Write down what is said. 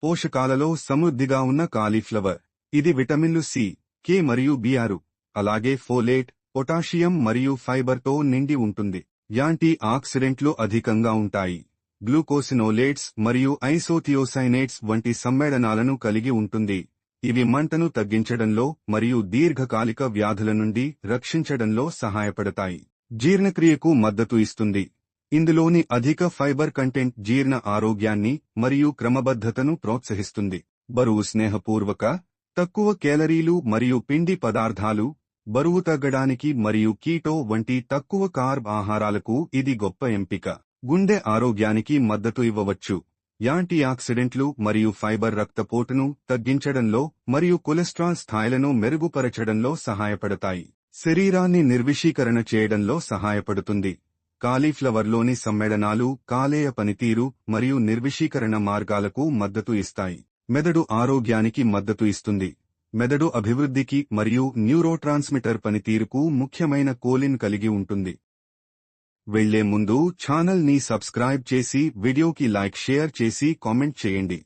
పోషకాలలో సమృద్ధిగా ఉన్న కాలీఫ్లవర్. ఇది విటమిన్లు సి, కె మరియు బి6, అలాగే ఫోలేట్, పొటాషియం మరియు ఫైబర్తో నిండి ఉంటుంది. యాంటీ ఆక్సిడెంట్లు అధికంగా ఉంటాయి. గ్లూకోసినోలేట్స్ మరియు ఐసోథియోసైనేట్స్ వంటి సమ్మేళనాలను కలిగి ఉంటుంది. ఇవి మంటను తగ్గించడంలో మరియు దీర్ఘకాలిక వ్యాధుల నుండి రక్షించడంలో సహాయపడతాయి. జీర్ణక్రియకు మద్దతు ఇస్తుంది. ఇందులోని అధిక ఫైబర్ కంటెంట్ జీర్ణ ఆరోగ్యాన్ని మరియు క్రమబద్ధతను ప్రోత్సహిస్తుంది. బరువు స్నేహపూర్వక, తక్కువ కేలరీలు మరియు పిండి పదార్థాలు. బరువు తగ్గడానికి మరియు కీటో వంటి తక్కువ కార్బ్ ఆహారాలకు ఇది గొప్ప ఎంపిక. గుండె ఆరోగ్యానికి మద్దతు ఇవ్వవచ్చు. యాంటీఆక్సిడెంట్లు మరియు ఫైబర్ రక్తపోటును తగ్గించడంలో మరియు కొలెస్ట్రాల్ స్థాయిలను మెరుగుపరచడంలో సహాయపడతాయి. శరీరాన్ని నిర్విషీకరణ చేయడంలో సహాయపడుతుంది. కాలీఫ్లవర్లోని సమ్మేళనాలు కాలేయ పనితీరు మరియు నిర్విషీకరణ మార్గాలకు మద్దతు ఇస్తాయి. మెదడు ఆరోగ్యానికి మద్దతు ఇస్తుంది. మెదడు అభివృద్ధికి మరియు న్యూరోట్రాన్స్మిటర్ పనితీరుకు ముఖ్యమైన కోలిన్ కలిగి ఉంటుంది. వెళ్లే ముందు ఛానల్ ని సబ్స్క్రైబ్ చేసి వీడియోకి లైక్ షేర్ చేసి కామెంట్ చేయండి.